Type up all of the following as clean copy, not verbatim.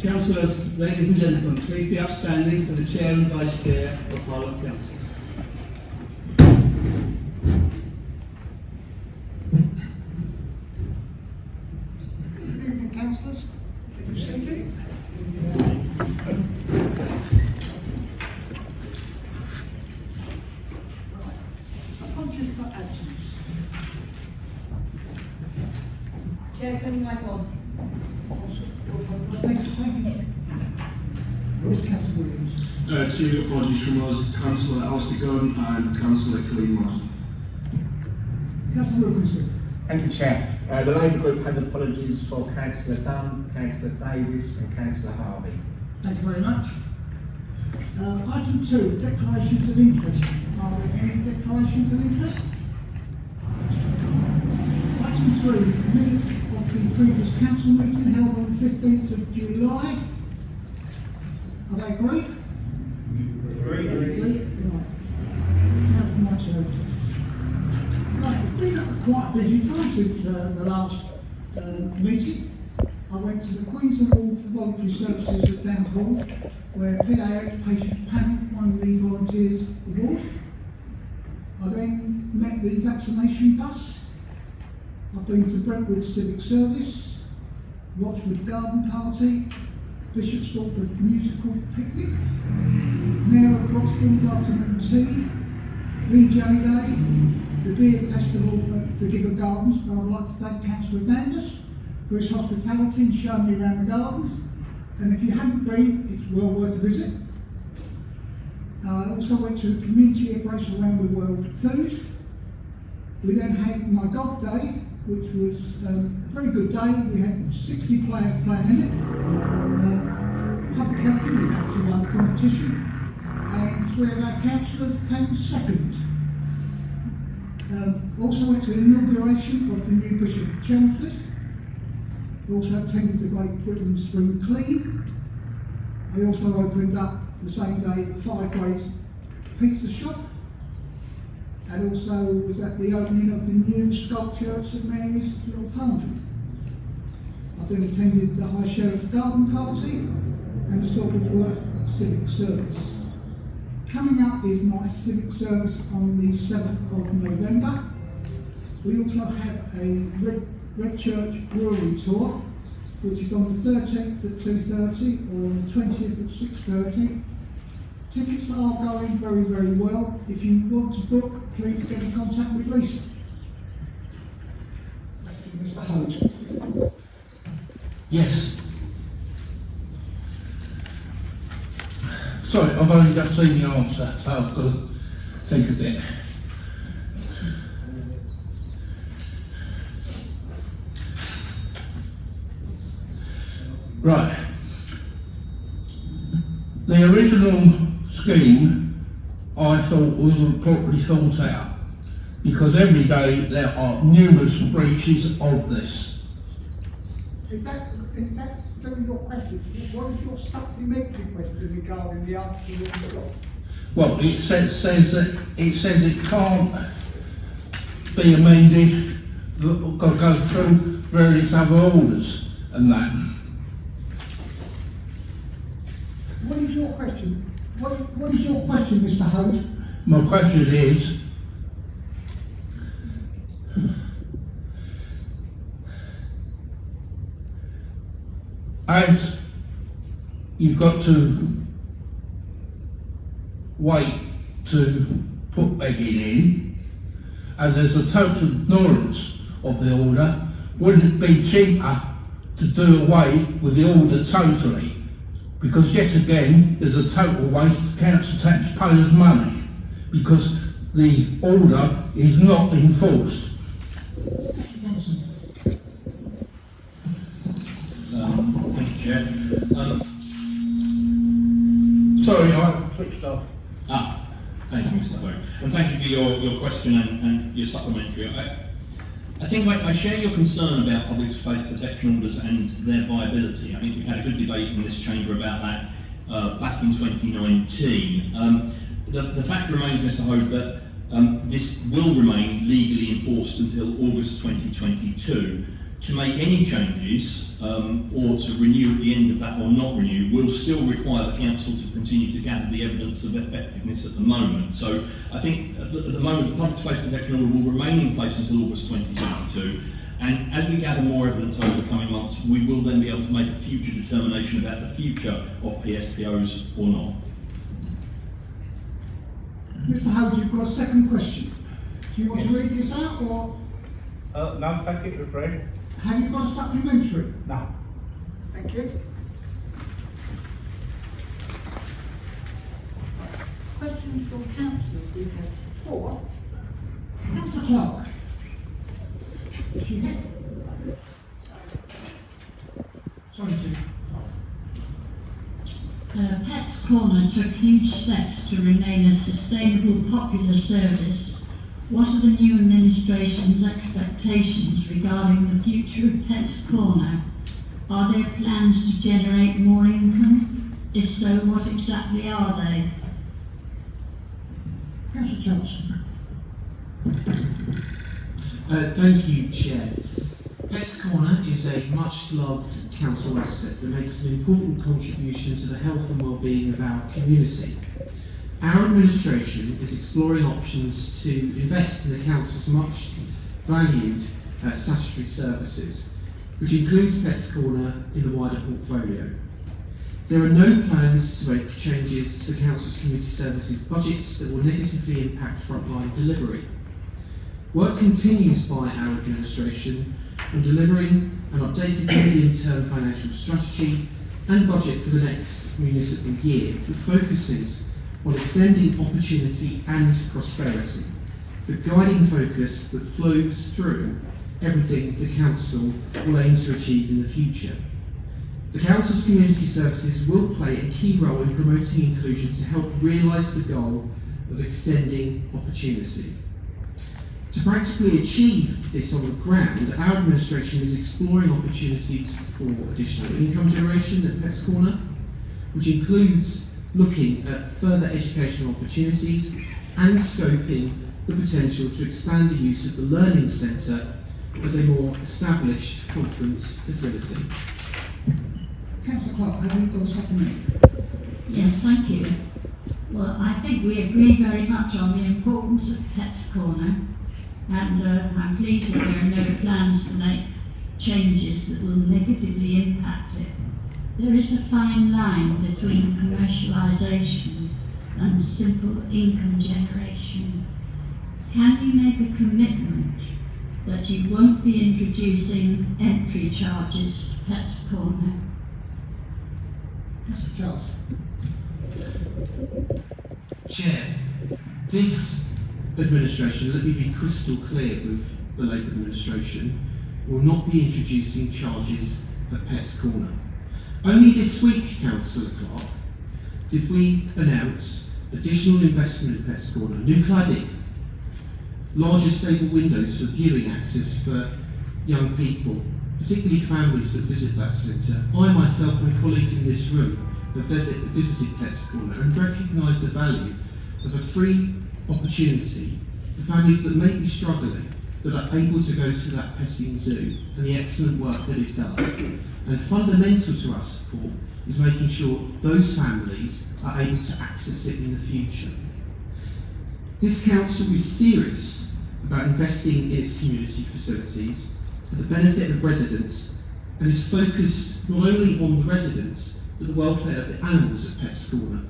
Councillors, ladies and gentlemen, please be upstanding for the Chair and Vice Chair of Harlow Council. Good evening, councillors. Can you see it? Apologies for absence. Chair, turn your mic on. Thank you. Where's Councillor Williams? Two apologies from us, Councillor Alistair Gunn and Councillor Colleen Moss. Councillor Wilkinson. Thank you, Chair. The Labour Group has apologies for Councillor Dunn, Councillor Davis and Councillor Harvey. Thank you very much. Item 2, declarations of interest. Are there any declarations of interest? Item 3, minutes of the previous council meeting held on the 15th of July. Are they agreed? Agreed. Right. Right, it's been a quite busy time since the last meeting. I went to the Queen's Hall for Voluntary Services at Down Hall, where PAH Patients Panel won the Volunteers Award. I then met the vaccination bus. I've been to Brentwood Civic Service, Watford Garden Party, Bishop Stortford Musical Picnic, Mayor of Broxbourne Afternoon Tea, VJ Day, the Beer Festival at the Giggle Gardens, where I'd like to thank Councillor Danvers for his hospitality and showing me around the gardens. And if you haven't been, it's well worth a visit. I also went to the community embrace around the world food. We then had my golf day, which was a very good day. We had 60 players playing in it. Public health which actually won the competition, and 3 of our councillors came second. Also went to the inauguration of the new Bishop of Chelmsford. Also attended the Great Britain Spring Clean. I also opened up the same day the Five Ways Pizza Shop, and also was at the opening of the new sculpture at St Mary's Little Pond. I then attended the High Sheriff's Garden Party and the Salfordworth Civic Service. Coming up is my civic service on the 7th of November. We also have a Red Church Brewery Tour, which is on the 13th at 2:30 or on the 20th at 6:30. Tickets are going very, very well. If you want to book, please get in contact with Lisa. Mr. Hunt. Yes. Sorry, I've only just seen the answer, so I've got to think a bit. Right. The original scheme I thought wasn't properly thought out, because every day there are numerous breaches of this. Is that still your question? What is your supplementary question regarding the answer that you got? Well, it says that it can't be amended, got to go through various other orders and that. What is your question? What is your question, Mr. Host? My question is, as you've got to wait to put begging in, and there's a total ignorance of the order, wouldn't it be cheaper to do away with the order totally? Because yet again, there's a total waste of council taxpayers' money, because the order is not enforced. Thank you, Chair. Sorry, I switched off. Thank you, Mr. Clerk. And thank you for your question and your supplementary. I think I share your concern about public space protection orders and their viability. I think we've had a good debate in this chamber about that back in 2019. The fact remains, Mr. Hope, that this will remain legally enforced until August 2022. to make any changes or to renew at the end of that or not renew will still require the council to continue to gather the evidence of effectiveness at the moment. So I think at the moment the public space protection order will remain in place until August 2022, and as we gather more evidence over the coming months, we will then be able to make a future determination about the future of PSPOs or not. Mr. Howard, you've got a second question. Do you want to read this out, or No, thank you, Fred. have you got a supplementary? No. Thank you. Questions for councillors, we've had 4. Councillor Clark. Is she here? Sorry, Chief. Pets Corner took huge steps to remain a sustainable, popular service. What are the new administration's expectations regarding the future of Pets Corner? Are there plans to generate more income? If so, what exactly are they? Councillor Johnson. Thank you, Chair. Pets Corner is a much-loved council asset that makes an important contribution to the health and well-being of our community. Our administration is exploring options to invest in the council's much-valued statutory services, which includes Pets Corner in the wider portfolio. There are no plans to make changes to the council's community services budgets that will negatively impact frontline delivery. Work continues by our administration on delivering an updated medium-term financial strategy and budget for the next municipal year that focuses on extending opportunity and prosperity, the guiding focus that flows through everything the council will aim to achieve in the future. The council's community services will play a key role in promoting inclusion to help realise the goal of extending opportunity. To practically achieve this on the ground, our administration is exploring opportunities for additional income generation at Pets Corner, which includes looking at further educational opportunities and scoping the potential to expand the use of the Learning Centre as a more established conference facility. Councillor Clark, have you got a supplementary? Yes, thank you. Well, I think we agree very much on the importance of Pets Corner, and I'm pleased that there are no plans to make changes that will negatively impact it. There is a fine line between commercialisation and simple income generation. Can you make a commitment that you won't be introducing entry charges to Pets Corner? Councillor Charles. Chair, this administration, let me be crystal clear with the Labour administration, will not be introducing charges at Pets Corner. Only this week, Councillor Clark, did we announce additional investment in Pets Corner, new cladding, larger stable windows for viewing access for young people, particularly families that visit that centre. I myself and colleagues in this room have visited Pets Corner and recognise the value of a free opportunity for families that may be struggling, that are able to go to that petting zoo, and the excellent work that it does. And fundamental to our support is making sure those families are able to access it in the future. This council is serious about investing in its community facilities for the benefit of residents, and is focused not only on the residents but the welfare of the animals at Pets Corner.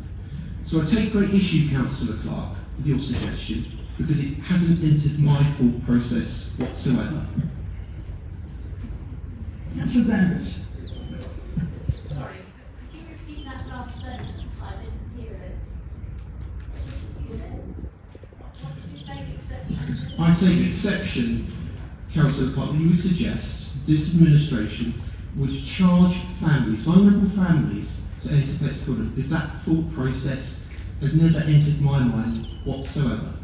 So I take great issue, Councillor Clark, with your suggestion, because it hasn't entered my thought process whatsoever. Councillor Davis. Sorry, could you repeat that last sentence? I didn't hear it. What did you take exception to? I take exception, Councillor Clark, that you would suggest this administration would charge families, vulnerable families, to enter Pets Corner, because that thought process has never entered my mind whatsoever.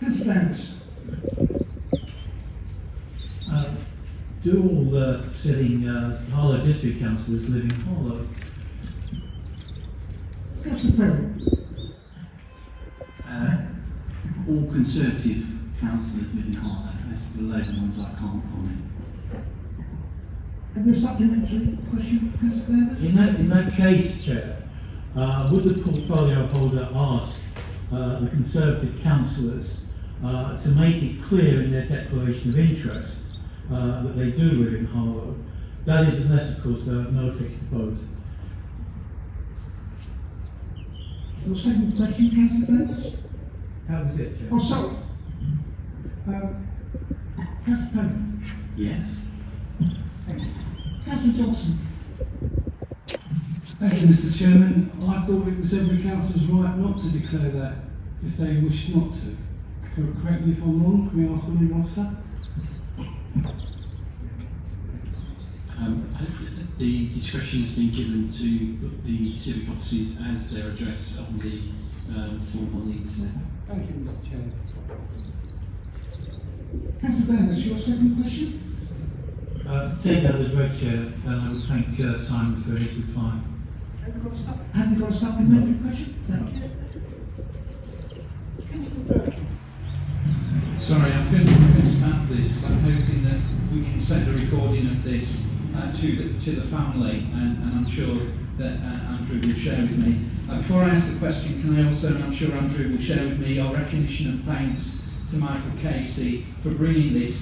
Councillor Davis. Do all the sitting Harlow District Councillors live in Harlow? Councillor Perry. All Conservative councillors live in Harlow. As the Labour ones, I can't comment. Have you a supplementary question, Councillor Davis? In that case, Chair, would the portfolio holder ask the Conservative councillors to make it clear in their declaration of interest that they do live in Harlow? That is unless, of course, there are no fixed opposed. Your second question, Councillor Davis? That was it, Chair. Oh, sorry. Councillor Payne. Yes. Thank you. Councillor Johnson. Thank you, Mr. Chairman. I thought it was every councillor's right not to declare that if they wish not to. Correct me if I'm wrong. Can we ask the ruling officer? The discretion has been given to the civic offices as their address on the form on the internet. Thank you, Mr. Chairman. Councillor Davis, your second question? Take that as read, Chair, and I will thank Simon for his reply. Have you got a supplementary question? Thank you. Councillor Birkin. Sorry, I'm going to start this because I'm hoping that we can send a recording of this to the family, and I'm sure that Andrew will share with me. Before I ask the question, can I also, and I'm sure Andrew will share with me, our recognition and thanks to Michael Casey for bringing this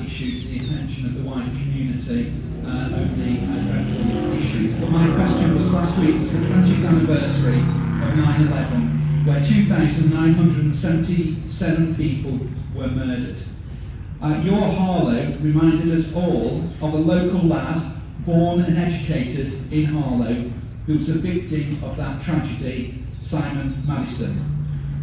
issue to the attention of the wider community over the dreadful issues. But my question was, last week was the 20th anniversary of 9/11, where 2,977 people were murdered. Your Harlow reminded us all of a local lad born and educated in Harlow who was a victim of that tragedy, Simon Madison.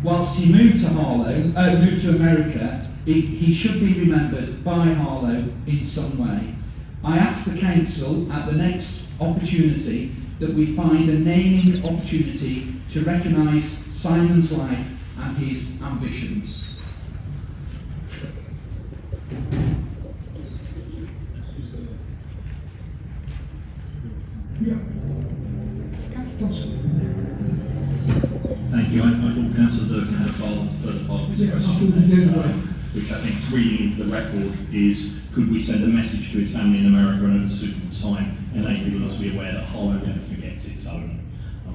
Whilst he moved to America, he should be remembered by Harlow in some way. I ask the Council at the next opportunity that we find a naming opportunity to recognise Simon's life and his ambitions. Yeah. Councillor Johnson. Thank you. I thought Councillor Durkin had a further part of his Yes, I thought question, he did, right. which I think, reading into the record, is could we send a message to his family in America and at a suitable time, enabling us to be aware that Harlow never forgets its own,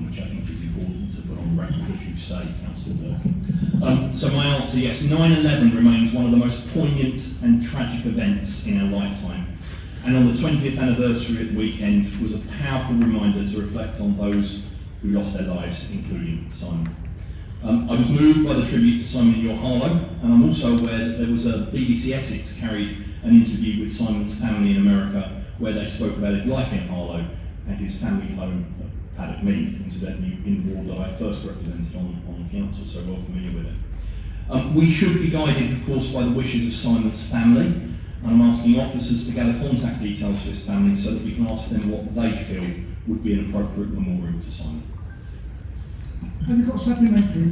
which I think is important to put on the record, as you say, Councillor Durkin. So my answer, yes, 9/11 remains one of the most poignant and tragic events in our lifetime. And on the 20th anniversary at the weekend was a powerful reminder to reflect on those who lost their lives, including Simon. I was moved by the tribute to Simon in your Harlow, and I'm also aware that there was a BBC Essex carried an interview with Simon's family in America where they spoke about his life in Harlow and his family home at Paddock Mead, incidentally in the ward that I first represented on the council, so well familiar with it. We should be guided, of course, by the wishes of Simon's family, and I'm asking officers to gather contact details for his family so that we can ask them what they feel would be an appropriate memorial to Simon. Have you got a supplementary?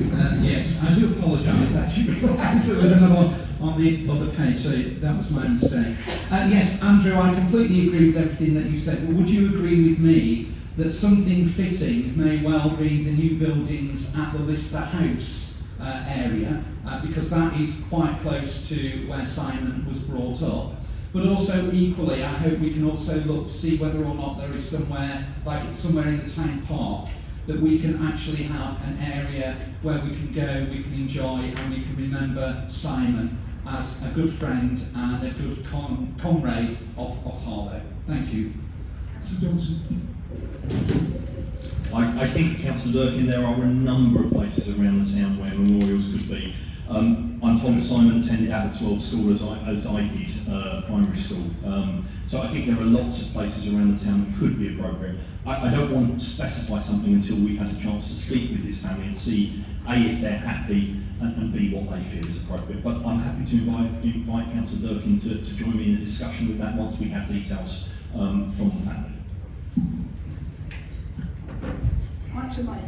Yes, I do apologise actually, there was another one on the other page, so that was my mistake. Yes, Andrew, I completely agree with everything that you said. Well, would you agree with me that something fitting may well be the new buildings at the Lister House area, because that is quite close to where Simon was brought up. But also equally, I hope we can also look to see whether or not there is somewhere, like somewhere in the town park, that we can actually have an area where we can go, we can enjoy, and we can remember Simon as a good friend and a good comrade of Harlow. Thank you. Councillor Johnson. I think, Councillor Durkin, there are a number of places around the town where memorials could be. I'm told Simon attended Abbotswold School as I did, primary school. So I think there are lots of places around the town that could be appropriate. I don't want to specify something until we've had a chance to speak with his family and see A, if they're happy, and B, what they feel is appropriate. But I'm happy to invite Councillor Durkin to join me in a discussion with that once we have details from the family. I'd like to make a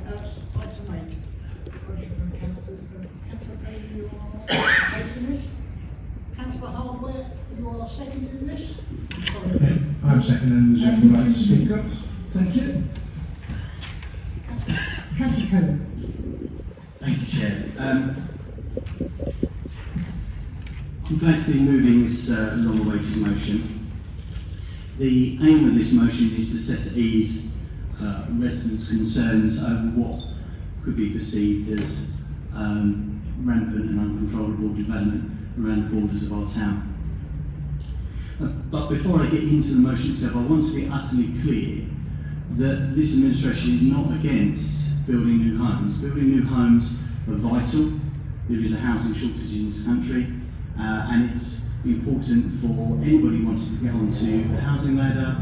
motion from councillors. Councillor Payne, you are making this. Councillor Hardware, you are seconding this. Okay, I'm seconding the second right to speak up. Thank you. Councillor Payne. Thank you, Chair. I'm glad to be moving this long-awaited motion. The aim of this motion is to set at ease residents' concerns over what could be perceived as rampant and uncontrollable development around the borders of our town. But before I get into the motion itself, I want to be utterly clear that this administration is not against building new homes. Building new homes are vital. There is a housing shortage in this country, and it's important for anybody wanting to get onto the housing ladder,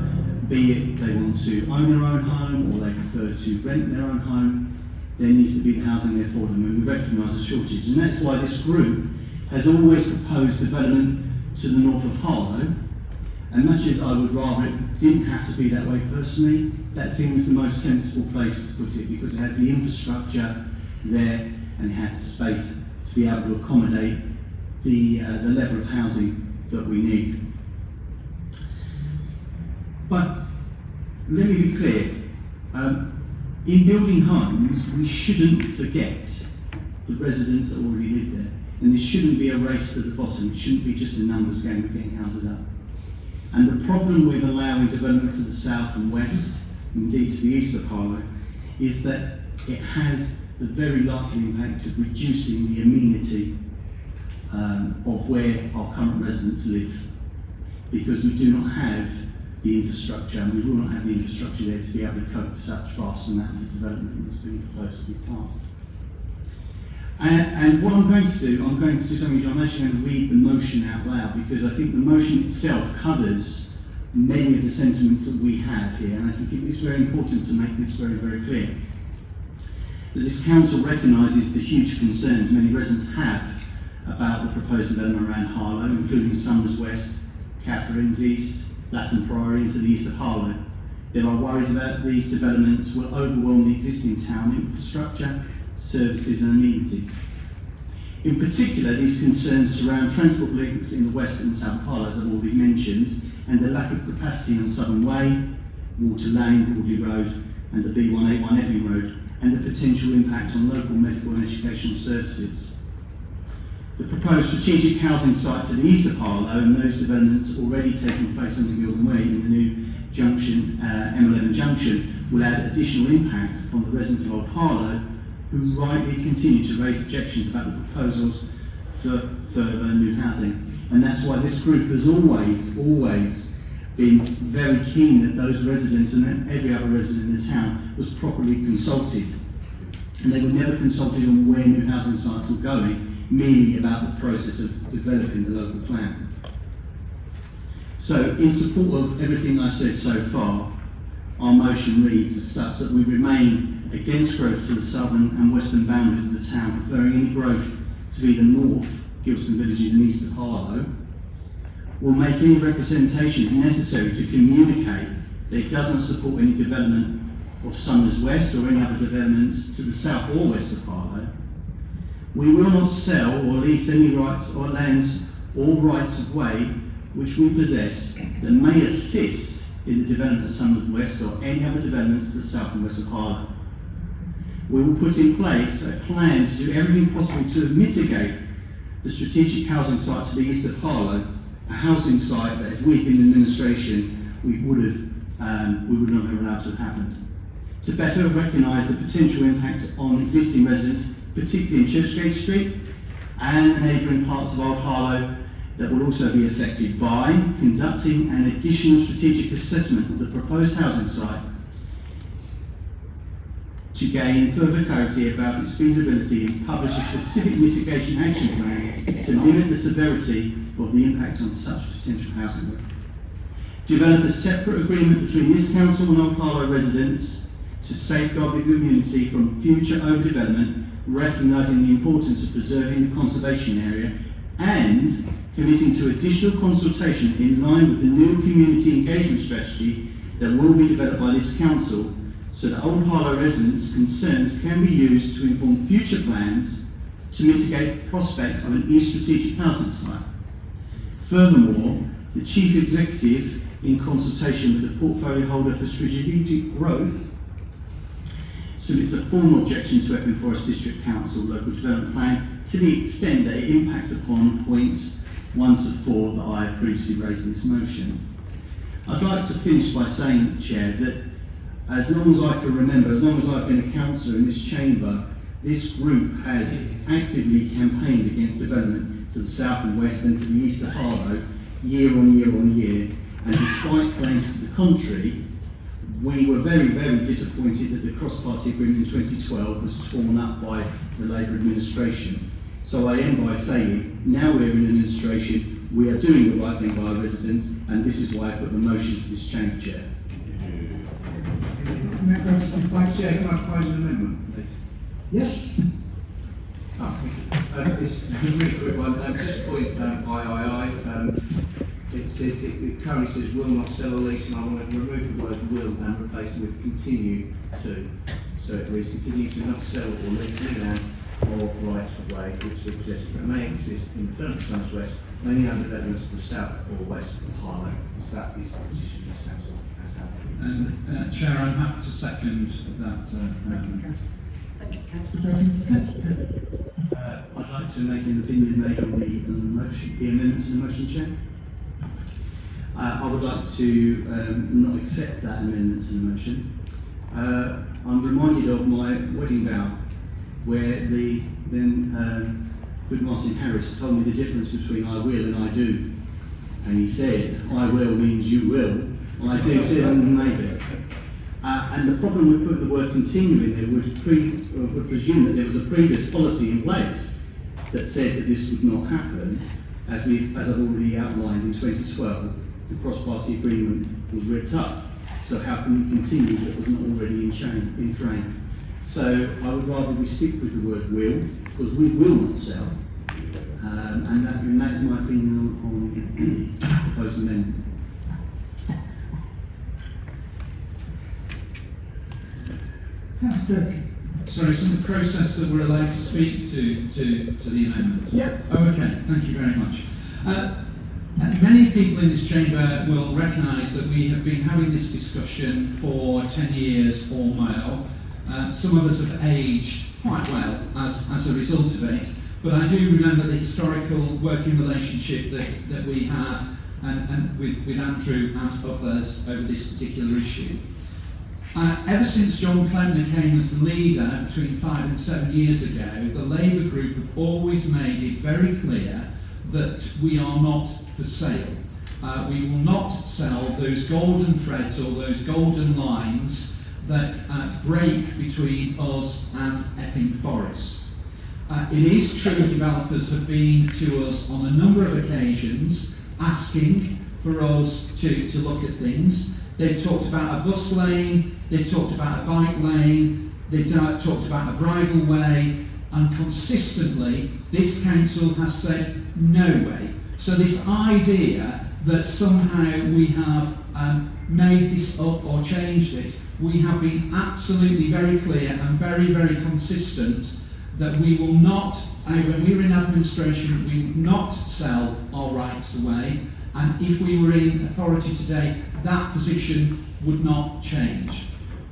be it they want to own their own home or they prefer to rent their own home. There needs to be the housing there for them, and we recognise the shortage. And that's why this group has always proposed development to the north of Harlow. And much as I would rather it didn't have to be that way personally, that seems the most sensible place to put it, because it has the infrastructure there and it has the space to be able to accommodate the level of housing that we need. But let me be clear, in building homes we shouldn't forget the residents that already live there, and there shouldn't be a race to the bottom. It shouldn't be just a numbers game of getting houses up. And the problem with allowing development to the south and west, indeed to the east of Harlow, is that it has the very likely impact of reducing the amenity of where our current residents live, because we do not have the infrastructure, and we will not have the infrastructure there to be able to cope with such vast amounts of development that's been proposed to be passed. And what I'm going to do something, I'm actually going to read the motion out loud, because I think the motion itself covers many of the sentiments that we have here, and I think it is very important to make this very, very clear. That this council recognises the huge concerns many residents have about the proposed development around Harlow, including Summers West, Catherine's East, Latin Priory into the east of Harlow. There are worries that these developments will overwhelm the existing town infrastructure, services and amenities. In particular, these concerns surround transport links in the west and south of Harlow, as I've already mentioned, and the lack of capacity on Southern Way, Water Lane, Cordley Road and the B181 Epping Road, and the potential impact on local medical and educational services. The proposed strategic housing site to the east of Harlow and those developments already taking place on the Gilden Way in the new junction, M11 junction, will add additional impact upon the residents of Old Harlow, who rightly continue to raise objections about the proposals for further new housing. And that's why this group has always been very keen that those residents and every other resident in the town was properly consulted. And they were never consulted on where new housing sites were going, merely about the process of developing the local plan. So, in support of everything I've said so far, our motion reads as such that we remain against growth to the southern and western boundaries of the town, preferring any growth to be the north, Gilston Villages and east of Harlow. Will make any representations necessary to communicate that it does not support any development of Summers West or any other developments to the south or west of Harlow. We will not sell or lease any rights or lands or rights of way which we possess that may assist in the development of Summers West or any other developments to the south and west of Harlow. We will put in place a plan to do everything possible to mitigate the strategic housing site to the east of Harlow, a housing site that if we had been in administration we would not have allowed to have happened. To better recognise the potential impact on existing residents, particularly in Churchgate Street and neighbouring parts of Old Harlow, that will also be affected by conducting an additional strategic assessment of the proposed housing site to gain further clarity about its feasibility and publish a specific mitigation action plan to limit the severity of the impact on such potential housing work. Develop a separate agreement between this council and Old Harlow residents to safeguard the community from future overdevelopment, recognising the importance of preserving the conservation area and committing to additional consultation in line with the new community engagement strategy that will be developed by this council, so that Old Harlow residents' concerns can be used to inform future plans to mitigate the prospect of an East strategic housing site. Furthermore, the Chief Executive, in consultation with the portfolio holder for strategic growth, submits a formal objection to Epping Forest District Council local development plan to the extent that it impacts upon points 1 to 4 that I have previously raised in this motion. I'd like to finish by saying, Chair, that as long as I can remember, as long as I've been a councillor in this chamber, this group has actively campaigned against development to the south and west and to the east of Harlow, year on year on year, and despite claims to the contrary, we were very, very disappointed that the cross-party agreement in 2012 was torn up by the Labour administration. So I end by saying, now we're in administration, we are doing the right thing by our residents, and this is why I put the motion to this chamber, Chair. Vice Chair, can I propose an amendment, please? Yes? It's a really quick one. Just a point, III. It currently says will not sell a lease, and I want to remove the word will and replace it with continue to. So it reads continue to not sell or lease any land or rights of way which still possesses that may exist in the current south-west, mainly under developments to the south or west of Harlow. So that is the position this council has had. And Chair, I'm happy to second that amendment. I'd like to make an opinion made on the motion, the amendment to the motion, Chair. I would like to not accept that amendment to the motion. I'm reminded of my wedding vow, where the then good Martin Harris told me the difference between I will and I do. And he said, I will means you will, I do said maybe. And the problem with putting the word continue in there would presume that there was a previous policy in place that said that this would not happen, as I've already outlined in 2012. The cross-party agreement was ripped up. So how can we continue if it was not already in train? So I would rather we stick with the word will, because we will not sell. And that is my opinion on the proposed amendment. Sorry, so the process that we're allowed to speak to the amendment? Yep. Oh, okay, thank you very much. Many people in this chamber will recognise that we have been having this discussion for 10 years or more. Some of us have aged quite well as a result of it, but I do remember the historical working relationship that we had and with Andrew and others over this particular issue. Ever since John Clemner came as the leader between 5 and 7 years ago, the Labour group have always made it very clear that we are not for sale. We will not sell those golden threads or those golden lines that break between us and Epping Forest. It is true developers have been to us on a number of occasions asking for us to look at things. They've talked about a bus lane, they've talked about a bike lane, they've talked about a bridle way, and consistently this council has said no way. So this idea that somehow we have made this up or changed it, we have been absolutely very clear and very, very consistent that we will not, when we were in administration, we would not sell our rights away, and if we were in authority today, that position would not change.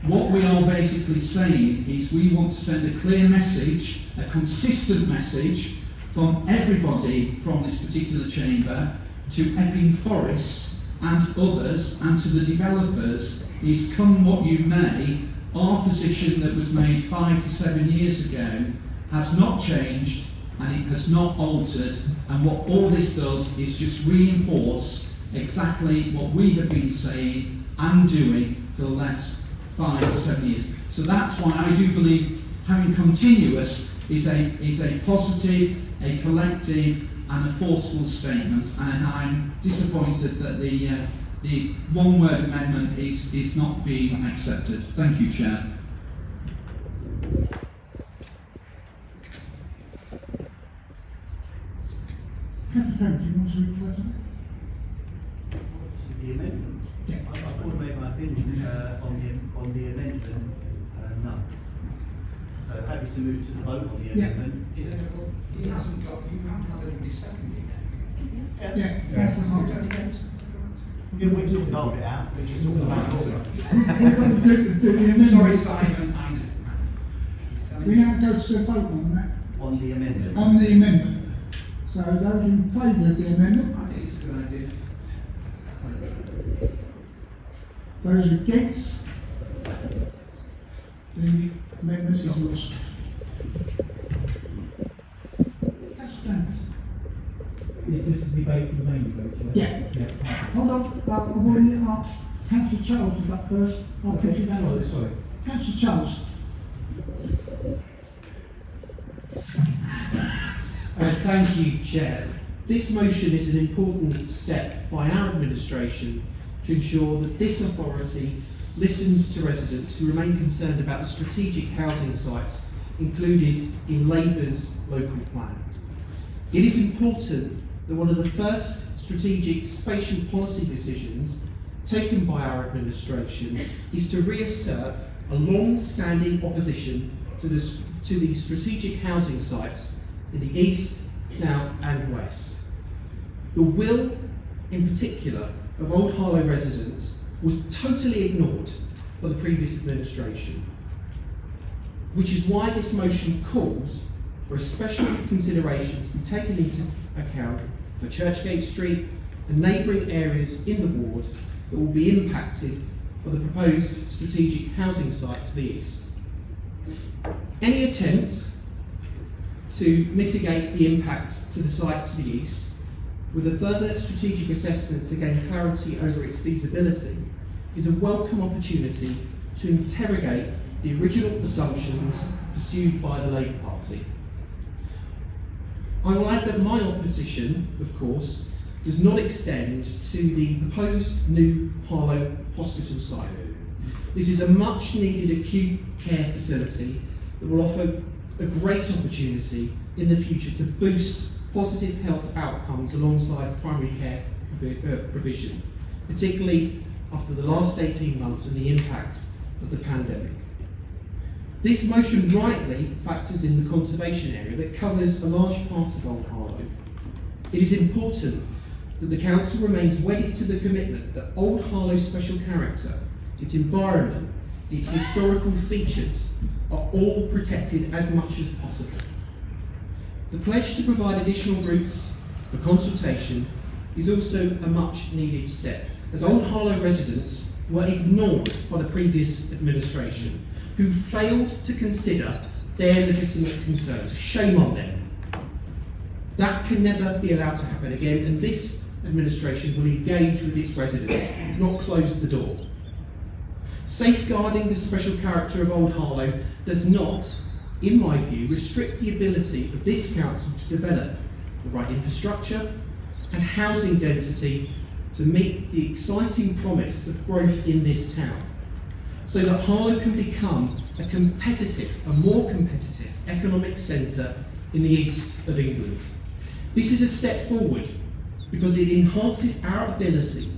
What we are basically saying is we want to send a clear message, a consistent message from everybody from this particular chamber to Epping Forest and others and to the developers is come what you may, our position that was made 5 to 7 years ago has not changed and it has not altered, and what all this does is just reinforce exactly what we have been saying and doing for the last 5 to 7 years. So that's why I do believe having continuous is a positive, a collective and a forceful statement, and I'm disappointed that the one-word amendment is not being accepted. Thank you, Chair. Councillor Perry, do you want to reply to that? The amendment? Yeah. I've already made my opinion on the amendment, no. So happy to move to the vote on the amendment. You haven't had anybody seconding it. Yeah, Councillor Harlow. Yeah, we're talking of it out, we're just talking about Sorry, Simon. We now go to the vote on that. on the amendment. On the amendment. So those in favour of the amendment? I think it's a good idea. Those against? The amendment is lost. That's stands. Is this the debate for the main debate? Yeah. Yeah. Hold on, I've already asked Councillor Charles was up first. I'll put you down. Oh, sorry. Councillor Charles. Thank you, Chair. This motion is an important step by our administration to ensure that this authority listens to residents who remain concerned about the strategic housing sites included in Labour's local plan. It is important that one of the first strategic spatial policy decisions taken by our administration is to reassert a long-standing opposition to the strategic housing sites in the east, south and west. The will, in particular, of Old Harlow residents was totally ignored by the previous administration, which is why this motion calls for a special consideration to be taken into account for Churchgate Street and neighbouring areas in the ward that will be impacted by the proposed strategic housing site to the east. Any attempt to mitigate the impact to the site to the east, with a further strategic assessment to gain clarity over its feasibility, is a welcome opportunity to interrogate the original assumptions pursued by the Labour Party. I will add that my opposition, of course, does not extend to the proposed new Harlow hospital site. This is a much needed acute care facility that will offer a great opportunity in the future to boost positive health outcomes alongside primary care provision, particularly after the last 18 months and the impact of the pandemic. This motion rightly factors in the conservation area that covers a large part of Old Harlow. It is important that the Council remains wedded to the commitment that Old Harlow's special character, its environment, its historical features are all protected as much as possible. The pledge to provide additional routes for consultation is also a much needed step, as Old Harlow residents were ignored by the previous administration, who failed to consider their legitimate concerns. Shame on them. That can never be allowed to happen again, and this administration will engage with its residents, not close the door. Safeguarding the special character of Old Harlow does not, in my view, restrict the ability of this council to develop the right infrastructure and housing density to meet the exciting promise of growth in this town, so that Harlow can become a more competitive economic centre in the east of England. This is a step forward because it enhances our ability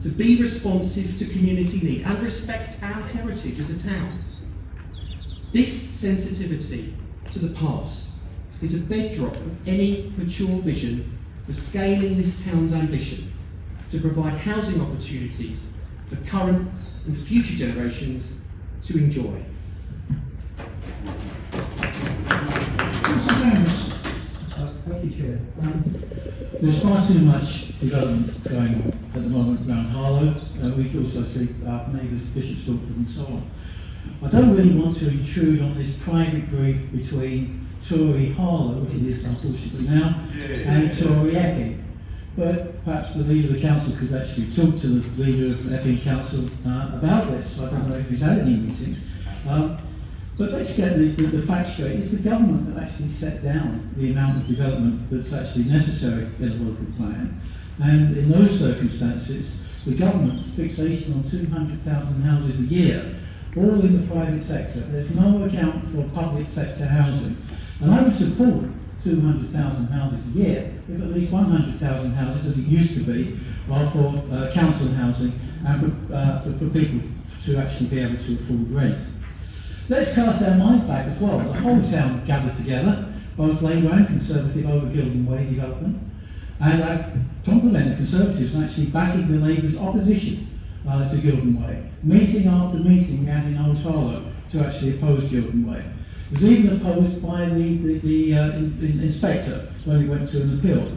to be responsive to community need and respect our heritage as a town. This sensitivity to the past is a bedrock of any mature vision for scaling this town's ambition to provide housing opportunities for current and future generations to enjoy. Thank you, Chair. There's far too much development going on at the moment around Harlow. We can also see our neighbours, Bishopsthorpe and so on. I don't really want to intrude on this private grief between Tory Harlow, which it is unfortunately now, and Tory Epping. But perhaps the leader of the council could actually talk to the leader of Epping Council about this. I don't know if he's had any meetings. But let's get the facts straight. It's the government that actually set down the amount of development that's actually necessary in a local plan. And in those circumstances, the government's fixation on 200,000 houses a year, all in the private sector. There's no account for public sector housing. And I would support 200,000 houses a year if at least 100,000 houses, as it used to be, are for council housing and for people to actually be able to afford rent. Let's cast our minds back as well. The whole town gathered together, both Labour and Conservative, over Gildon Way development, and I compliment the Conservatives on actually backing the Labour's opposition to Gildon Way. Meeting after meeting we had in Old Harlow to actually oppose Gildon Way. It was even opposed by the inspector when he went to an appeal.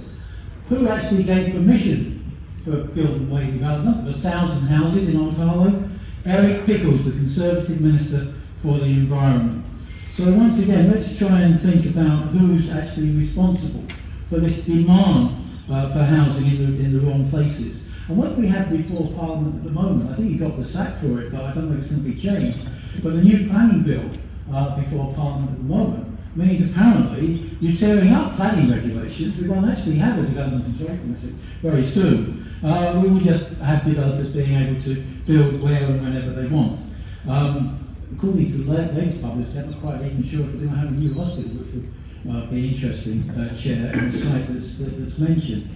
Who actually gave permission for building way development of 1,000 houses in Old Harlow? Eric Pickles, the Conservative Minister for the Environment. So once again, let's try and think about who's actually responsible for this demand for housing in the wrong places. And what we have before Parliament at the moment, I think he got the sack for it, but I don't know if it's going to be changed, but the new planning bill before Parliament at the moment means apparently you're tearing up planning regulations. We won't actually have a development control committee very soon. We will just have developers being able to build where and whenever they want. According to the latest published, they're not quite even sure if we're going to have a new hospital, which would be interesting, Chair, on the site that's mentioned.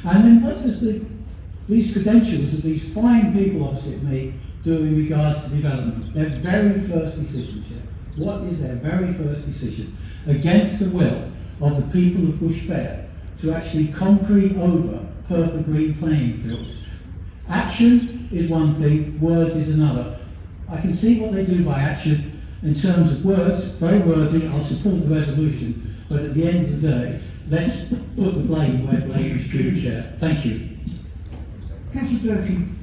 And then what does these credentials of these fine people opposite me do in regards to development? Their very first decision, Chair. What is their very first decision? Against the will of the people of Bush Fair to actually concrete over perfect green playing fields. Action is one thing, words is another. I can see what they do by action in terms of words, very worthy, I'll support the resolution, but at the end of the day, let's put the blame where blame is due, Chair. Thank you. Councillor Durkin.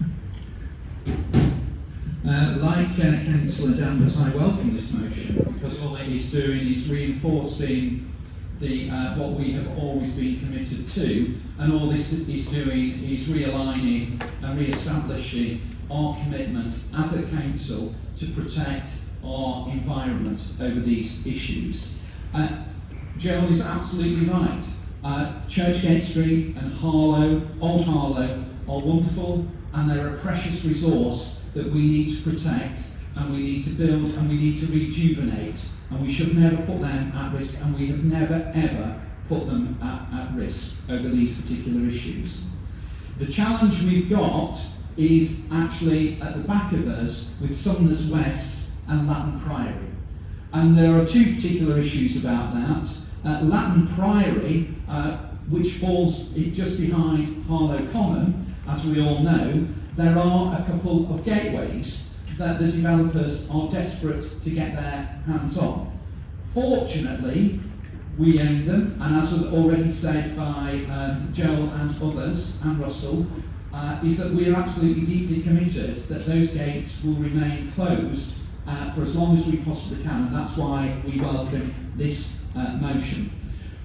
Like Councillor Danvers, I welcome this motion because all it is doing is reinforcing what we have always been committed to, and all this is doing is realigning and re-establishing our commitment as a council to protect our environment over these issues. Gerald is absolutely right. Churchgate Street and Harlow, Old Harlow, are wonderful, and they're a precious resource that we need to protect, and we need to build, and we need to rejuvenate, and we should never put them at risk, and we have never ever put them at risk over these particular issues. The challenge we've got is actually at the back of us with Sumners West and Latin Priory. And there are two particular issues about that. Latin Priory, which falls just behind Harlow Common, as we all know, there are a couple of gateways that the developers are desperate to get their hands on. Fortunately, we own them, and as was already said by Joel and others, and Russell, is that we are absolutely deeply committed that those gates will remain closed for as long as we possibly can, and that's why we welcome this motion.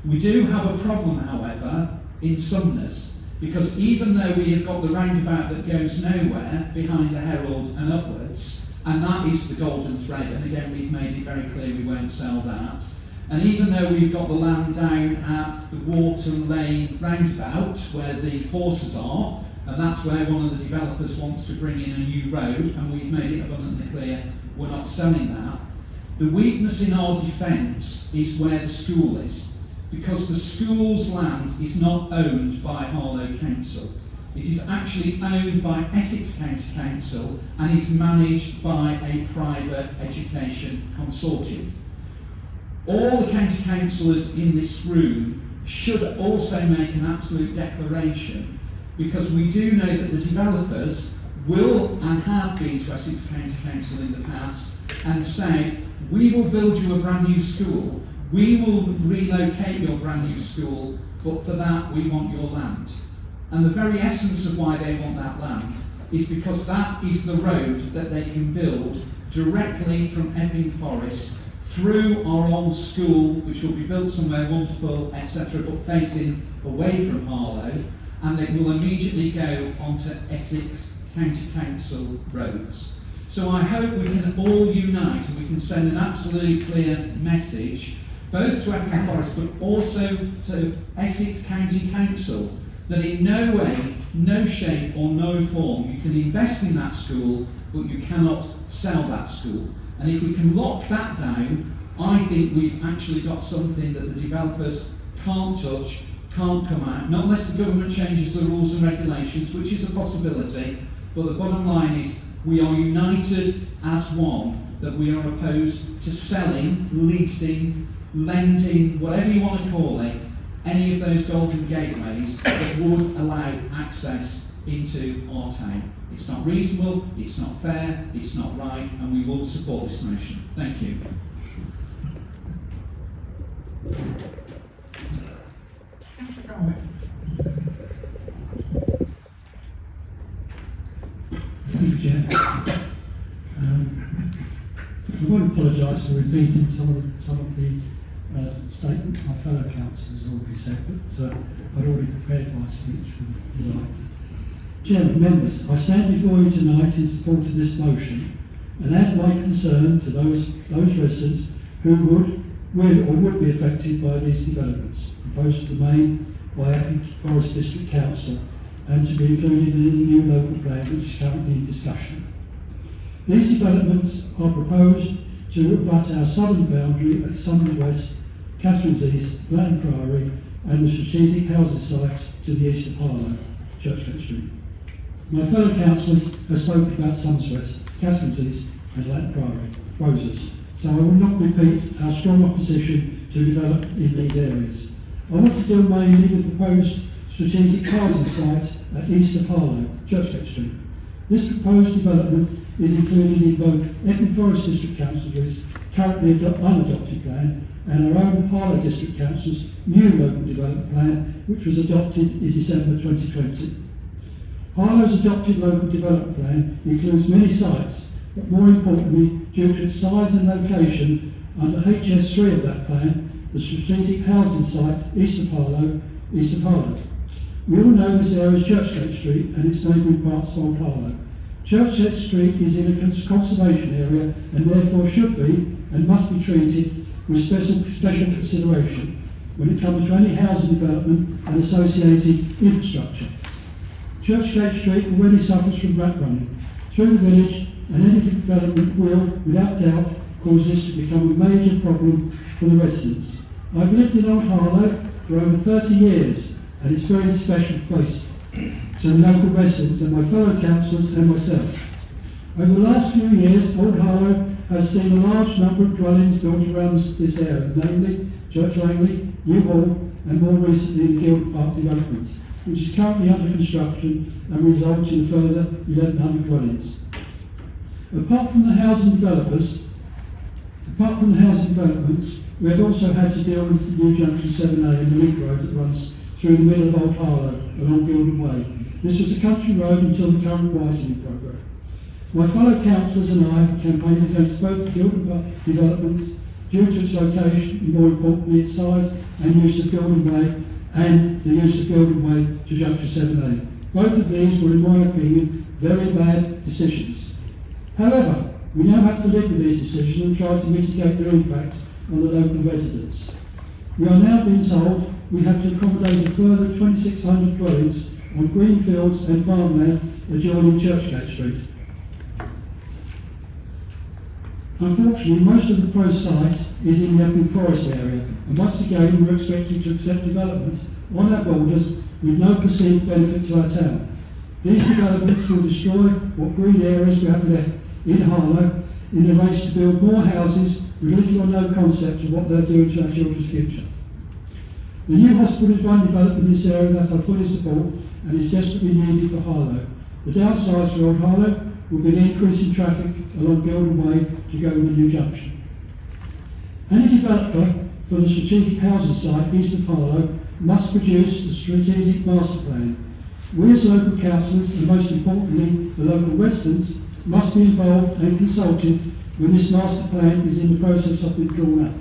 We do have a problem, however, in Sumners, because even though we have got the roundabout that goes nowhere behind the Herald and upwards, and that is the golden thread, and again we've made it very clear we won't sell that, and even though we've got the land down at the Water Lane roundabout where the horses are, and that's where one of the developers wants to bring in a new road, and we've made it abundantly clear we're not selling that. The weakness in our defence is where the school is, because the school's land is not owned by Harlow Council. It is actually owned by Essex County Council and is managed by a private education consortium. All the county councillors in this room should also make an absolute declaration, because we do know that the developers will and have been to Essex County Council in the past and said, we will build you a brand new school, we will relocate your brand new school, but for that we want your land. And the very essence of why they want that land is because that is the road that they can build directly from Epping Forest through our old school, which will be built somewhere wonderful, etc., but facing away from Harlow, and it will immediately go onto Essex County Council roads. So I hope we can all unite and we can send an absolutely clear message, both to Epping Forest but also to Essex County Council, that in no way, no shape or no form you can invest in that school, but you cannot sell that school. And if we can lock that down, I think we've actually got something that the developers can't touch, can't come out, not unless the government changes the rules and regulations, which is a possibility, but the bottom line is we are united as one, that we are opposed to selling, leasing, lending, whatever you want to call it, any of those golden gateways that would allow access into our town. It's not reasonable, it's not fair, it's not right, and we will support this motion. Thank you. Thank you, Chair. I won't apologise for repeating some of the statements my fellow councillors have already said, but I'd already prepared my speech for tonight. Chairman, members, I stand before you tonight in support of this motion and add my concern to those residents who would be affected by these developments proposed to the main by Epping Forest District Council and to be included in the new local plan which is currently in discussion. These developments are proposed to abut our southern boundary at Sumner West, Catherine's East, Blanton Priory and the strategic housing sites to the east of Harlow, Churchgate Street. My fellow councillors have spoken about Sumner West, Catherine's East and Blanton Priory, Roses, so I will not repeat our strong opposition to develop in these areas. I want to deal mainly with the proposed strategic housing site at east of Harlow, Churchgate Street. This proposed development is included in both Epping Forest District Council's currently unadopted plan and our own Harlow District Council's new local development plan, which was adopted in December 2020. Harlow's adopted local development plan includes many sites, but more importantly, due to its size and location, under HS3 of that plan, the strategic housing site east of Harlow. We all know this area is Churchgate Street and its neighbouring parts of Old Harlow. Churchgate Street is in a conservation area and therefore should be and must be treated with special consideration when it comes to any housing development and associated infrastructure. Churchgate Street already suffers from rat running through the village, and any development will, without doubt, cause this to become a major problem for the residents. I've lived in Old Harlow for over 30 years, and it's a very special place to the local residents and my fellow councillors and myself. Over the last few years, Old Harlow has seen a large number of dwellings built around this area, namely Church Langley, New Hall, and more recently the Guild Park development, which is currently under construction and will result in a further 1,100 dwellings. Apart from the housing developments, we have also had to deal with the new Junction 7A and the link road that runs through the middle of Old Harlow along Gildon Way. This was a country road until the current widening programme. My fellow councillors and I have campaigned against both the Gildon Park developments due to its location and more importantly its size and use of Gildon Way and the use of Gildon Way to Junction 7A. Both of these were, in my opinion, very bad decisions. However, we now have to live with these decisions and try to mitigate their impact on the local residents. We are now being told we have to accommodate a further 2,600 dwellings on green fields and farmland adjoining Churchgate Street. Unfortunately, most of the proposed site is in the Epping Forest area, and once again we're expected to accept development on our borders with no perceived benefit to our town. These developments will destroy what green areas we have left in Harlow in the race to build more houses with little or no concept of what they're doing to our children's future. The new hospital is one development in this area that I fully support and is desperately needed for Harlow. The downsides for Old Harlow will be an increase in traffic along Gildon Way to go with the new junction. Any developer for the strategic housing site east of Harlow must produce a strategic master plan. We as local councillors, and most importantly the local residents, must be involved and consulted when this master plan is in the process of being drawn up.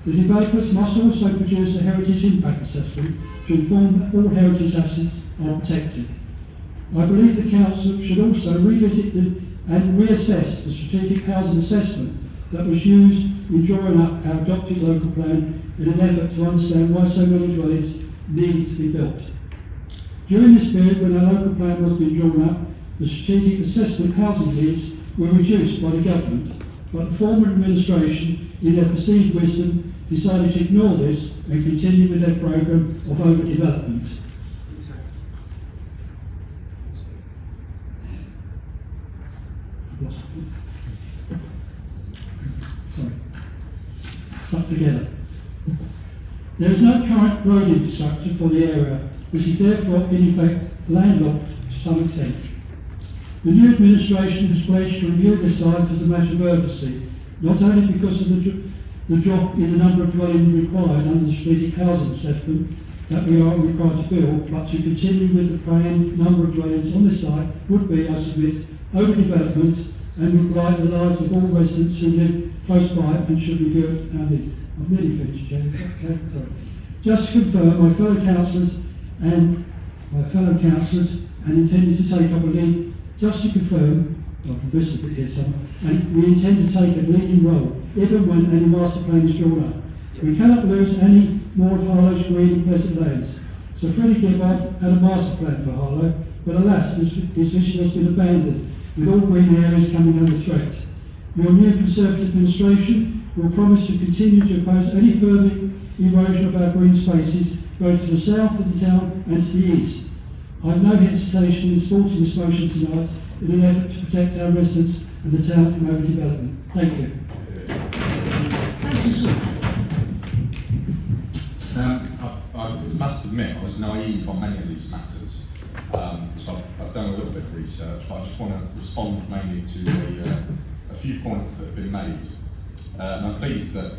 The developers must also produce a heritage impact assessment to inform that all heritage assets are protected. I believe the council should also revisit and reassess the strategic housing assessment that was used in drawing up our adopted local plan in an effort to understand why so many dwellings needed to be built. During this period when our local plan was being drawn up, the strategic assessment housing needs were reduced by the government, but the former administration, in their perceived wisdom, decided to ignore this and continue with their programme of overdevelopment. Stuck together. There is no current road infrastructure for the area, which is therefore in effect landlocked to some extent. The new administration has pledged to review this site as a matter of urgency, not only because of the the drop in the number of dwellings required under the strategic housing assessment that we are required to build, but to continue with the planned number of dwellings on this site would be, I submit, overdevelopment and would blight the lives of all residents who live close by and should be built and it. I've nearly finished, James. Okay, sorry. Just to confirm, my fellow councillors and intended to take up a lead. Just to confirm, I can whistle a bit here somewhere, and we intend to take a leading role, even when any master plan is drawn up. We cannot lose any more of Harlow's green and pleasant lands. So Freddie Gibbard had a master plan for Harlow, but alas, his vision has been abandoned, with all green areas coming under threat. Your new Conservative administration will promise to continue to oppose any further erosion of our green spaces, both to the south of the town and to the east. I have no hesitation in supporting this motion tonight in an effort to protect our residents and the town from overdevelopment. Thank you. I must admit I was naive on many of these matters, so I've done a little bit of research, but I just want to respond mainly to a few points that have been made. And I'm pleased that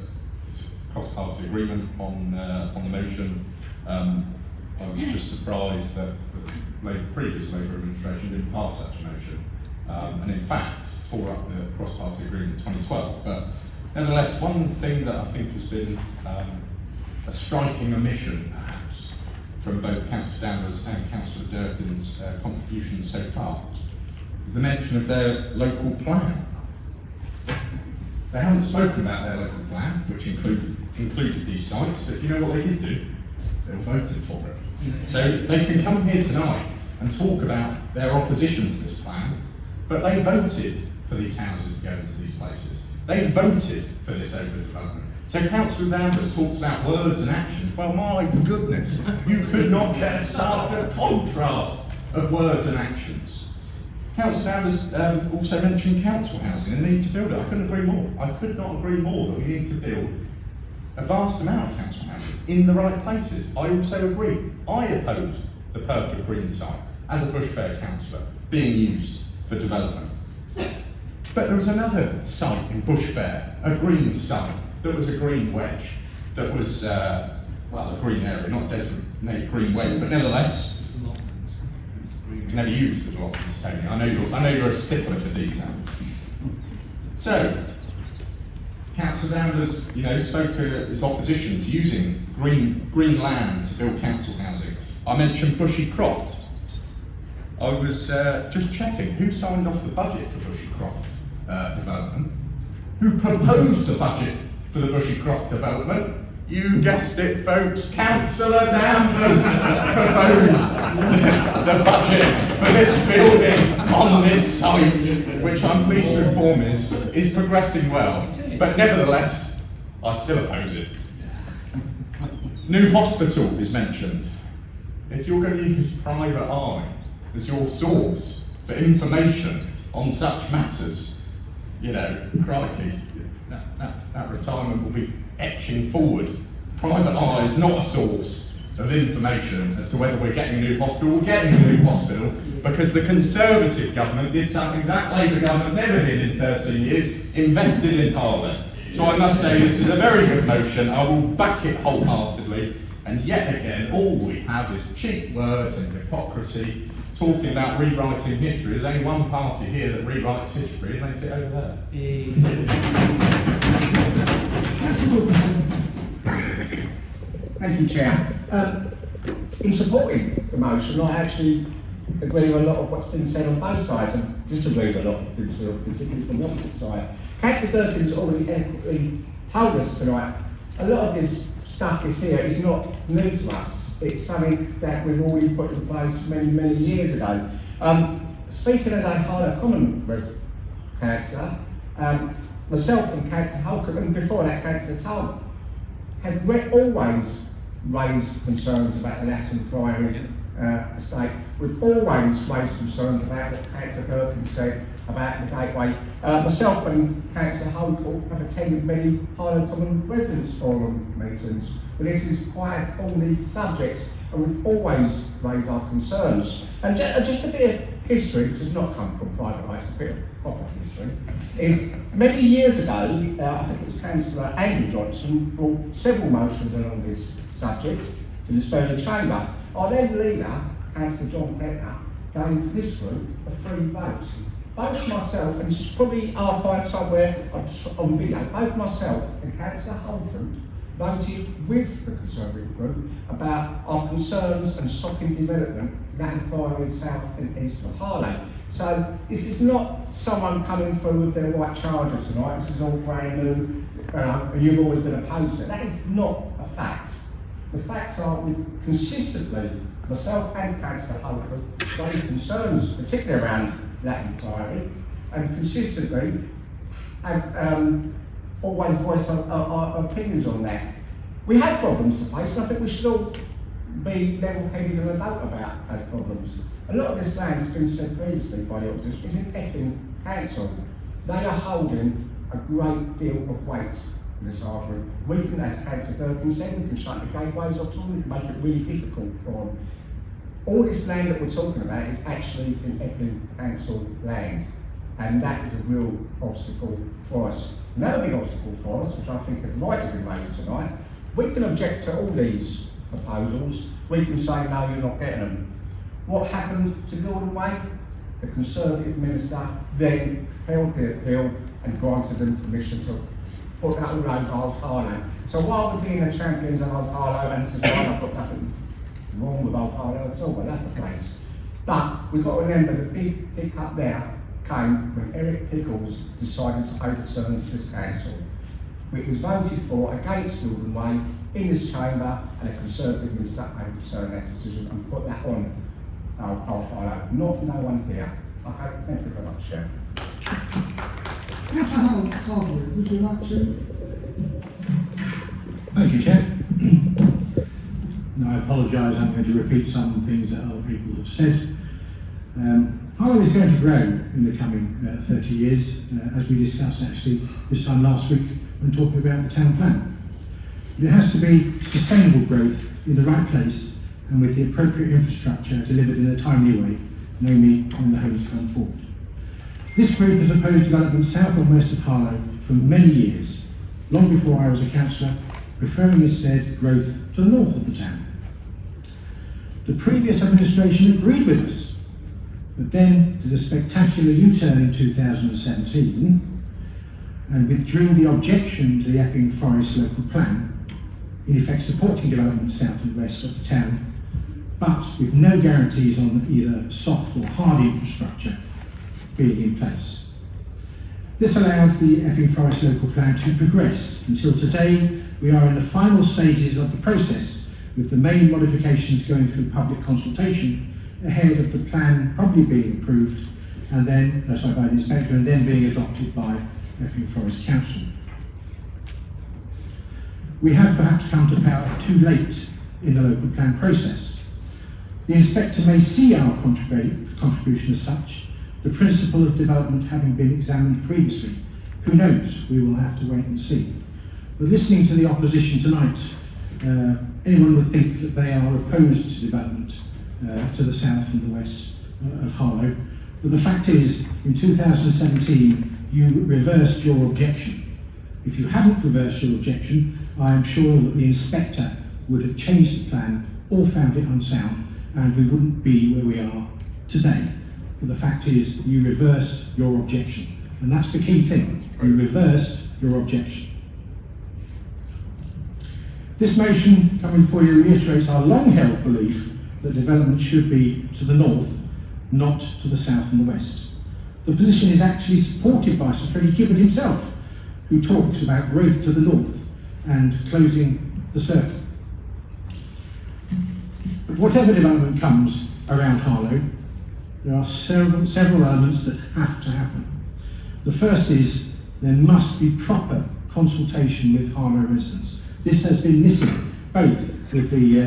it's cross-party agreement on the motion. I was just surprised that the previous Labour administration didn't pass such a motion, and in fact tore up the cross-party agreement in 2012. But nevertheless, one thing that I think has been a striking omission, perhaps, from both Councillor Danvers and Councillor Durkin's contributions so far, is the mention of their local plan. They haven't spoken about their local plan, which included these sites, but you know what they did do? They all voted for it. So they can come here tonight and talk about their opposition to this plan, but they voted for these houses to go into these places. They voted for this overdevelopment. So Councillor Danvers talks about words and actions. Well, my goodness, you could not get a starker contrast of words and actions. Councillor Danvers also mentioned council housing and the need to build it. I couldn't agree more. I could not agree more that we need to build a vast amount of council housing in the right places. I also agree. I opposed the Perfect Green site as a Bush Fair councillor being used for development. But there was another site in Bush Fair, a green site, that was a green wedge, that was, a green area, not designated green wedge, but nevertheless, never used as a lot, Mr. Tony. I know you're a stickler for detail. So, Councillor Danvers, spoke his opposition to using green land to build council housing. I mentioned Bushy Croft. I was just checking who signed off the budget for Bushy Croft development. Who proposed the budget for the Bushy Croft development? You guessed it, folks. Councillor Danvers proposed the budget for this building on this site, which I'm pleased to inform is progressing well. But nevertheless, I still oppose it. New hospital is mentioned. If you're going to use private eye as your source for information on such matters, crikey, that retirement will be etching forward. Private eye is not a source of information as to whether we're getting a new hospital or getting a new hospital, because the Conservative government did something that Labour government never did in 13 years, invested in Harlow. So I must say this is a very good motion. I will back it wholeheartedly, and yet again all we have is cheap words and hypocrisy, talking about rewriting history. There's only one party here that rewrites history, and they sit over there. Thank you, Chair. In supporting the motion, I actually agree with a lot of what's been said on both sides and disagree with a lot of what's been said, particularly from the opposite side. Councillor Durkin's already eloquently told us tonight a lot of this stuff here is not new to us. It's something that we've already put in place many, many years ago. Speaking as a Harlow Common councillor, myself and Councillor Holcomb, and before that Councillor Tull, have always raised concerns about the Latin Priory estate. We've always raised concerns about what Councillor Durkin said about the Gateway. Myself and Councillor Holcomb have attended many Harlow Common Residents Forum meetings, but this is quite a thorny subject, and we've always raised our concerns. And just to be history, which has not come from private rights, a bit of property history, is many years ago, I think it was Councillor Andrew Johnson brought several motions along this subject to the Spurling Chamber. Our then leader, Councillor John Petner, gave this group a free vote. Both myself, and it's probably archived somewhere on video, both myself and Councillor Holden voted with the Conservative group about our concerns and stopping development that inquiry south and east of Harlow. So this is not someone coming through with their white charger tonight, this is all brand new, and you've always been opposed to it. That is not a fact. The facts are we've consistently, myself and Councillor Holden, raised concerns, particularly around that inquiry, and consistently have always voiced our opinions on that. We have problems to face, and I think we should all be level-headed and adult about those problems. A lot of this land has been said previously by the opposition is in Epping Council. They are holding a great deal of weight in this argument. We can, as Councillor Durkin said, we can shut the gateways off to them, we can make it really difficult for them. All this land that we're talking about is actually in Epping Council land, and that is a real obstacle for us. Another big obstacle for us, which I think has rightly been raised tonight, we can object to all these proposals. We can say, no, you're not getting them. What happened to Gordon Way? The Conservative minister then held the appeal and granted them permission to put that all over Old Harlow. So while we're being the champions of Old Harlow, and this is why I've got nothing wrong with Old Harlow at all, but that's the place. But we've got to remember the big hiccup there came when Eric Pickles decided to overturn this council. It was voted for against Gordon Way in this chamber, and a Conservative minister overturned that decision and put that on Old Harlow. Not no one here. Okay, thank you very much, Chair. Councillor Harlow, would you like to? Thank you, Chair. No, I apologise, I'm going to repeat some things that other people have said. Harlow is going to grow in the coming 30 years, as we discussed actually this time last week when talking about the town plan. There has to be sustainable growth in the right place and with the appropriate infrastructure delivered in a timely way, namely when the homes come forward. This group has opposed development south and west of Harlow for many years, long before I was a councillor, preferring instead growth to the north of the town. The previous administration agreed with us, but then did a spectacular U-turn in 2017 and withdrew the objection to the Epping Forest local plan, in effect supporting development south and west of the town, but with no guarantees on either soft or hard infrastructure being in place. This allowed the Epping Forest local plan to progress until today. We are in the final stages of the process, with the main modifications going through public consultation ahead of the plan probably being approved and then, by the inspector, and then being adopted by Epping Forest Council. We have perhaps come to power too late in the local plan process. The inspector may see our contribution as such, the principle of development having been examined previously. Who knows? We will have to wait and see. But listening to the opposition tonight, anyone would think that they are opposed to development to the south and the west of Harlow. But the fact is, in 2017, you reversed your objection. If you hadn't reversed your objection, I am sure that the inspector would have changed the plan or found it unsound, and we wouldn't be where we are today. But the fact is, you reversed your objection. And that's the key thing. You reversed your objection. This motion coming before you reiterates our long-held belief that development should be to the north, not to the south and the west. The position is actually supported by Sir Freddie Gibbard himself, who talks about growth to the north and closing the circle. But whatever development comes around Harlow, there are several elements that have to happen. The first is there must be proper consultation with Harlow residents. This has been missing, both with the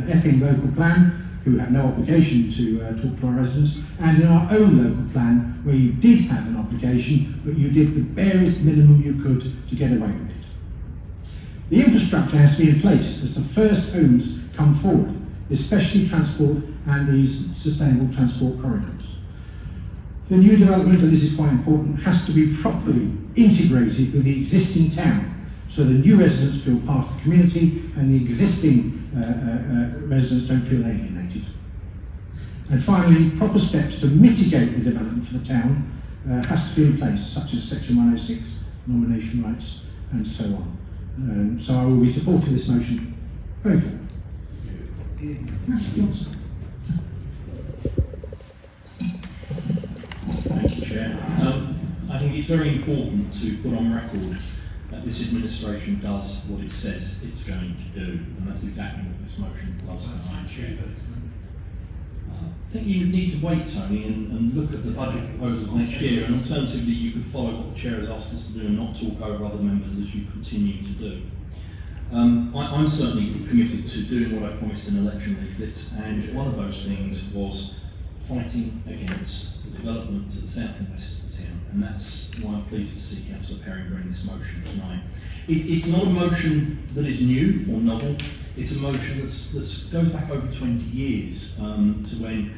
Epping local plan, who have no obligation to talk to our residents, and in our own local plan, where you did have an obligation, but you did the barest minimum you could to get away with it. The infrastructure has to be in place as the first homes come forward, especially transport and these sustainable transport corridors. The new development, and this is quite important, has to be properly integrated with the existing town, so the new residents feel part of the community and the existing residents don't feel alienated. And finally, proper steps to mitigate the development for the town has to be in place, such as Section 106, nomination rights, and so on. So I will be supporting this motion going forward. Thank you, Chair. I think it's very important to put on record that this administration does what it says it's going to do, and that's exactly what this motion does tonight, Chair. I think you need to wait, Tony, and look at the budget proposal next year, and alternatively you could follow what the Chair has asked us to do and not talk over other members as you continue to do. I'm certainly committed to doing what I promised in election leaflets, and one of those things was fighting against the development to the south and west of the town, and that's why I'm pleased to see Councillor Perry bring this motion tonight. It's not a motion that is new or novel. It's a motion that goes back over 20 years to when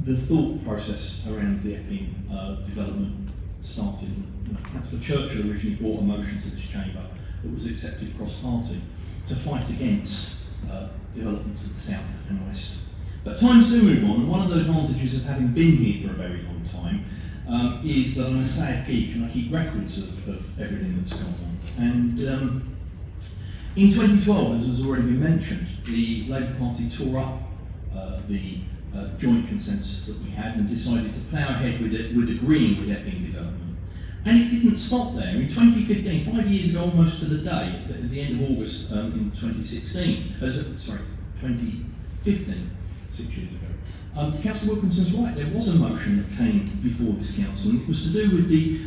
the thought process around the Epping development started. Councillor Churchill originally brought a motion to this chamber that was accepted cross-party to fight against development to the south and west. But times do move on, and one of the advantages of having been here for a very long time is that I'm a sad geek and I keep records of everything that's gone on. And in 2012, as has already been mentioned, the Labour Party tore up the joint consensus that we had and decided to plough ahead with agreeing with Epping development. And it didn't stop there. In 2015, 5 years ago almost to the day, at the end of August in 2015, 6 years ago, Councillor Wilkinson's right, there was a motion that came before this council, and it was to do with the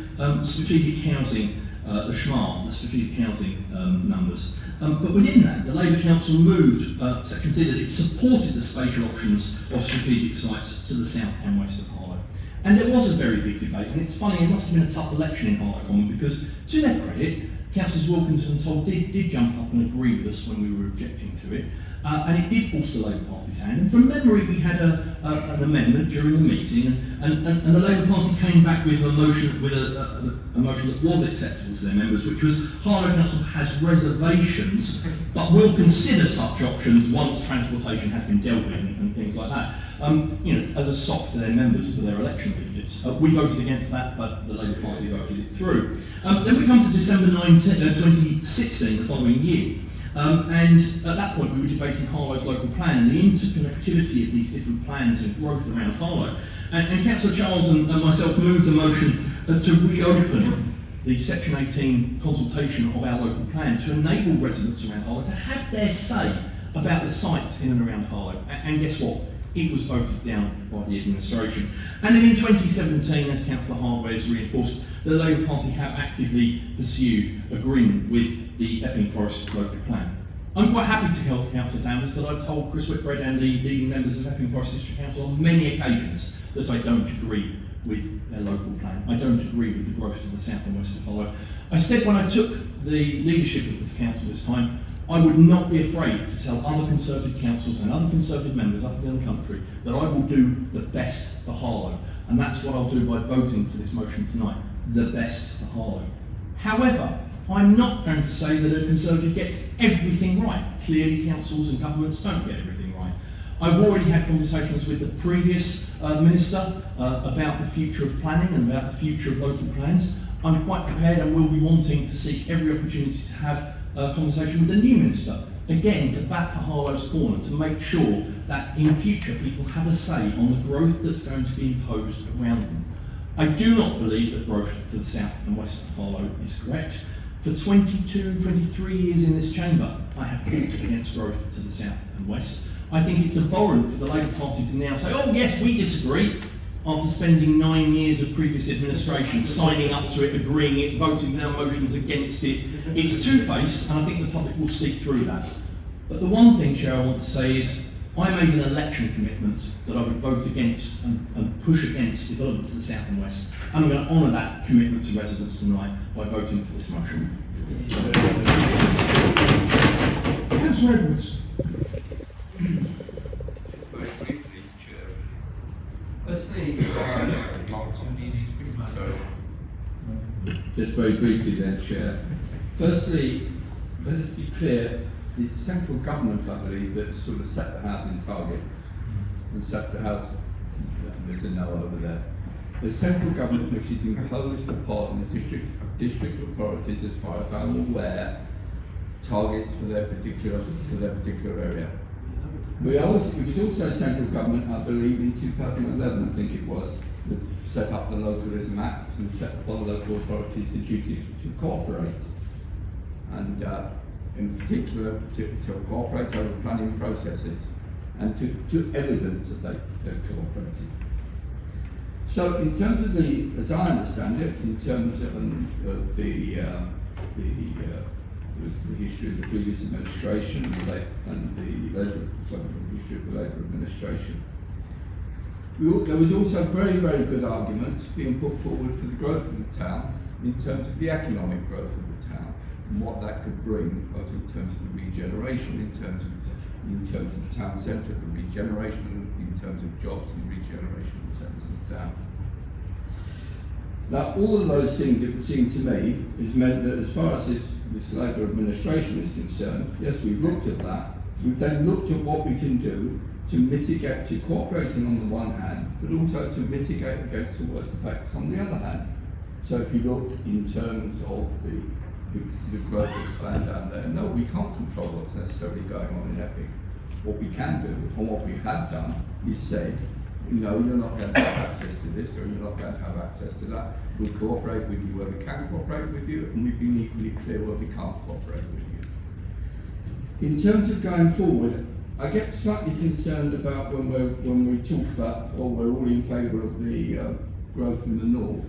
strategic housing, the SMART, the strategic housing numbers. But within that, the Labour Council moved, considered it supported the spatial options of strategic sites to the south and west of Harlow. And there was a very big debate, and it's funny, it must have been a tough election in Harlow Common, because to their credit, Councillors Wilkinson and Toll did jump up and agree with us when we were objecting to it, and it did force the Labour Party's hand. And from memory, we had an amendment during the meeting, and the Labour Party came back with a motion that was acceptable to their members, which was Harlow Council has reservations, but will consider such options once transportation has been dealt with and things like that. As a sock to their members for their election leaflets. We voted against that, but the Labour Party voted it through. Then we come to December 2016, the following year. And at that point we were debating Harlow's local plan and the interconnectivity of these different plans and growth around Harlow. And Councillor Charles and myself moved a motion to reopen the Section 18 consultation of our local plan to enable residents around Harlow to have their say about the sites in and around Harlow. And guess what? It was voted down by the administration. And then in 2017, as Councillor Harlow has reinforced, the Labour Party have actively pursued agreement with the Epping Forest local plan. I'm quite happy to tell Councillor Danvers that I've told Chris Whitbread and the leading members of Epping Forest District Council on many occasions that I don't agree with their local plan. I don't agree with the growth to the south and west of Harlow. I said when I took the leadership of this council this time, I would not be afraid to tell other Conservative councils and other Conservative members up and down the country that I will do the best for Harlow. And that's what I'll do by voting for this motion tonight, the best for Harlow. However, I'm not going to say that a Conservative gets everything right. Clearly, councils and governments don't get everything right. I've already had conversations with the previous Minister about the future of planning and about the future of local plans. I'm quite prepared and will be wanting to seek every opportunity to have a conversation with the new Minister, again to bat for Harlow's corner, to make sure that in future people have a say on the growth that's going to be imposed around them. I do not believe that growth to the south and west of Harlow is correct. For 22, 23 years in this chamber, I have fought against growth to the south and west. I think it's abhorrent for the Labour Party to now say, oh yes, we disagree, after spending 9 years of previous administration signing up to it, agreeing it, voting down motions against it. It's two-faced, and I think the public will see through that. But the one thing, Chair, I want to say is, I made an election commitment that I would vote against and push against development to the south and west. And I'm going to honour that commitment to residents tonight by voting for this motion. Councillor Edwards. Very briefly, Chair. Firstly, Just very briefly then, Chair. Firstly, let us be clear, it's central government, I believe, that sort of set the housing target and set the house, there's a no over there. The central government which is imposed upon the district authorities, as far as I'm aware, targets for their particular area. It was also central government, I believe, in 2011, I think it was, that set up the Localism Act and set upon local authorities the duty to cooperate. And in particular, to cooperate over planning processes and to evidence that they've cooperated. So in terms of as I understand it, in terms of the history of the previous administration and the history of the Labour administration, there was also very, very good arguments being put forward for the growth of the town in terms of the economic growth of the town and what that could bring, both in terms of the regeneration, in terms of the town centre, the regeneration, in terms of jobs and regeneration in terms of the town. Now, all of those things, it would seem to me, has meant that as far as this Labour administration is concerned, yes, we've looked at that. We've then looked at what we can do to mitigate, to cooperating on the one hand, but also to mitigate against the worst effects on the other hand. So if you look in terms of the growth that's planned down there, no, we can't control what's necessarily going on in Epping. What we can do, and what we have done, is said, no, you're not going to have access to this, or you're not going to have access to that. We'll cooperate with you where we can cooperate with you, and we've been equally clear where we can't cooperate with you. In terms of going forward, I get slightly concerned about when we talk about, we're all in favour of the growth in the north.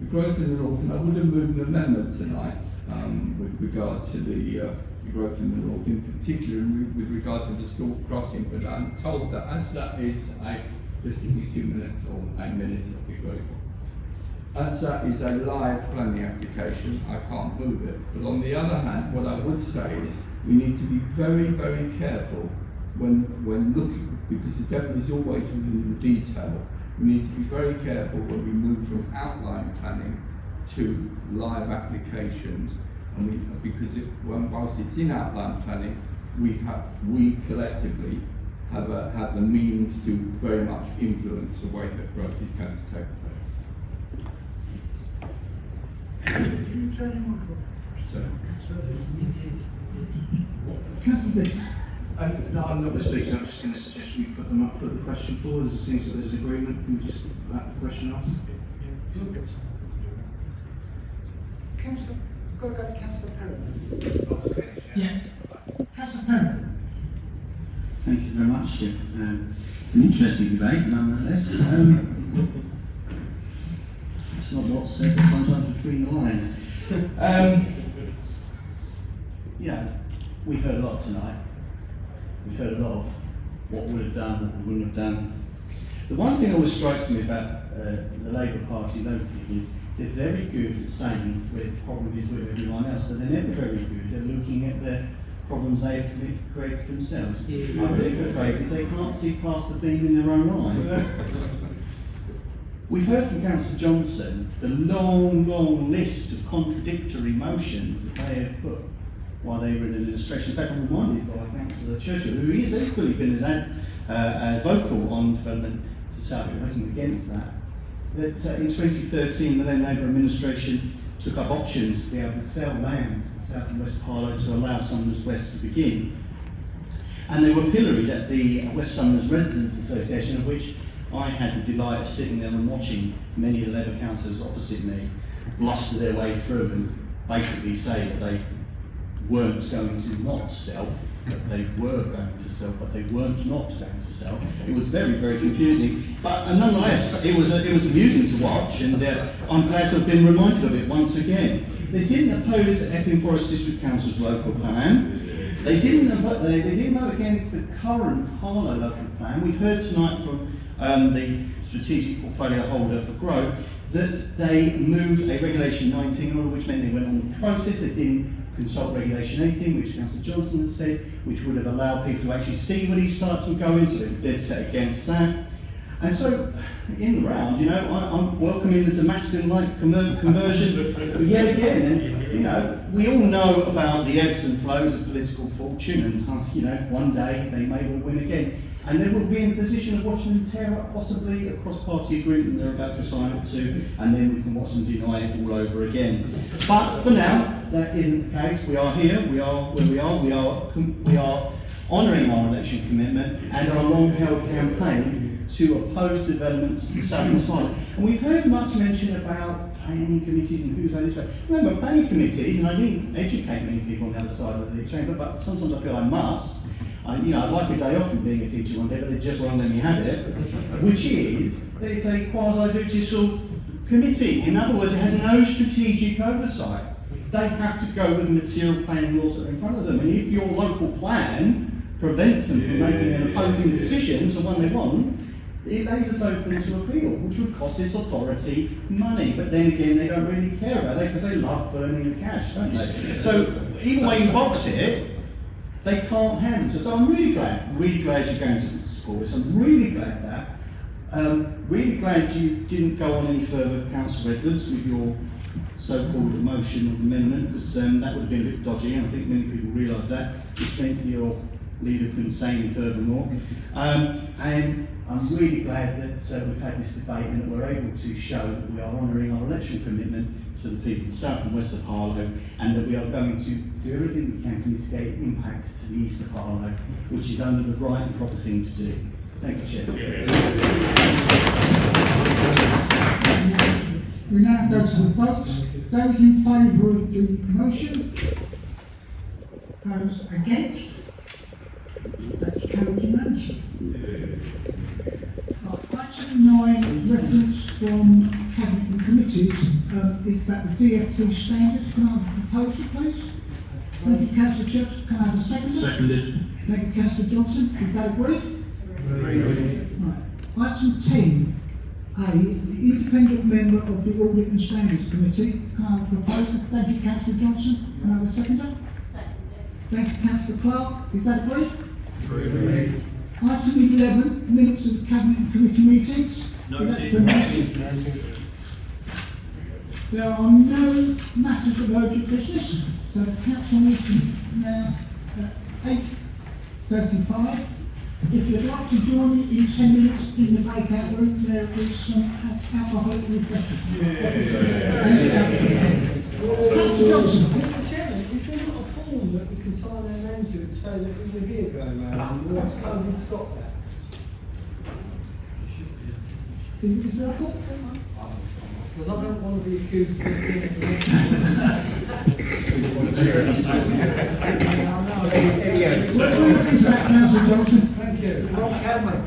The growth in the north, and I would have moved an amendment tonight with regard to the growth in the north, in particular with regard to the Stork crossing, but I'm told that as that is just give me 2 minutes or a minute, I'll be grateful. As that is a live planning application, I can't move it. But on the other hand, what I would say is we need to be very, very careful when looking, because the devil is always within the detail. We need to be very careful when we move from outline planning to live applications, and because whilst it's in outline planning, we collectively have the means to very much influence the way that growth is going to take place. Can you turn your mic on? No, I'm not going to speak, so I'm just going to suggest we put the question forward. As it seems that there's agreement, can we just have the question asked? Councillor, we've got to go to Councillor Perrin. Yes. Councillor Perrin. Thank you very much. An interesting debate, nonetheless. It's not what's said, but sometimes between the lines. We've heard a lot tonight. We've heard a lot of what we would have done, what we wouldn't have done. The one thing that always strikes me about the Labour Party locally is they're very good at saying where the problem is with everyone else, but they're never very good at looking at the problems they have created themselves. I'm really afraid that they can't see past the beam in their own eye. We've heard from Councillor Johnson the long, long list of contradictory motions that they have put while they were in administration. In fact, I'm reminded by Councillor Churchill, who has equally been as vocal on development to South Wales and against that in 2013 the then Labour administration took up options to be able to sell land to South and West Harlow to allow Somers West to begin. And they were pilloried at the West Somers Residents Association, of which I had the delight of sitting there and watching many of the Labour councillors opposite me bluster their way through and basically say that they weren't going to not sell, that they were going to sell, but they weren't not going to sell. It was very, very confusing, but nonetheless, it was amusing to watch, and I'm glad to have been reminded of it once again. They didn't oppose Epping Forest District Council's local plan. They didn't vote against the current Harlow local plan. We've heard tonight from the strategic portfolio holder for growth that they moved a Regulation 19 order, which meant they went on the process. They didn't consult Regulation 18, which Councillor Johnson has said, which would have allowed people to actually see what these sites were going, so they were dead set against that. And so, in the round, you know, I'm welcoming the Damascus-like conversion yet again. And, you know, we all know about the ebbs and flows of political fortune, and, you know, one day they may well win again. And then we'll be in the position of watching them tear up possibly a cross-party agreement they're about to sign up to, and then we can watch them deny it all over again. But for now, that isn't the case. We are here, we are where we are, we are honouring our election commitment and our long-held campaign to oppose developments in the South West Island. And we've heard much mention about planning committees and who's going this way. Remember, planning committees, and I didn't educate many people on the other side of the chamber, but sometimes I feel I must. You know, I'd like a day off from being a teacher one day, but they just won't let me have it. Which is, that it's a quasi-judicial committee. In other words, it has no strategic oversight. They have to go with the material planning laws that are in front of them. And if your local plan prevents them from making an opposing decision to one they want, it lays us open to appeal, which would cost this authority money. But then again, they don't really care about it because they love burning the cash, don't they? So even way you box it, they can't handle it. So I'm really glad you're going to support this. I'm really glad that. Really glad you didn't go on any further, Councillor Edwards, with your so-called motion or amendment, because that would have been a bit dodgy, and I think many people realise that. You think your leader couldn't say any furthermore. And I'm really glad that we've had this debate and that we're able to show that we are honouring our election commitment to the people of the south and west of Harlow, and that we are going to do everything we can to mitigate impact to the east of Harlow, which is only the right and proper thing to do. Thank you, Chair. We now go to the vote. Those in favour of the motion? Those against? That's carried unanimously. Item 9, reference from Cabinet and committees, is about the DFT standards. Can I have a proposal, please? Thank you, Councillor Church. Can I have a second? Seconded. Thank you, Councillor Johnson. Is that agreed? Right. Item 10A, the independent member of the Audit and Standards Committee. Can I have a proposal? Thank you, Councillor Johnson. Can I have a seconder? Thank you, Councillor Clark. Is that agreed? Agreed. Item 11, minutes of Cabinet and Committee meetings. There are no matters of urgent business, so the council meeting now at 8:35. If you'd like to join me in 10 minutes in the breakout room, there is some alcoholic refreshments. Councillor Johnson. Mr. Chairman, is there not a form that we can sign our name to to say that we were here going around? We'll have to stop that. Is there a form? Because I don't want to be accused of being Thank you. Wrong camera.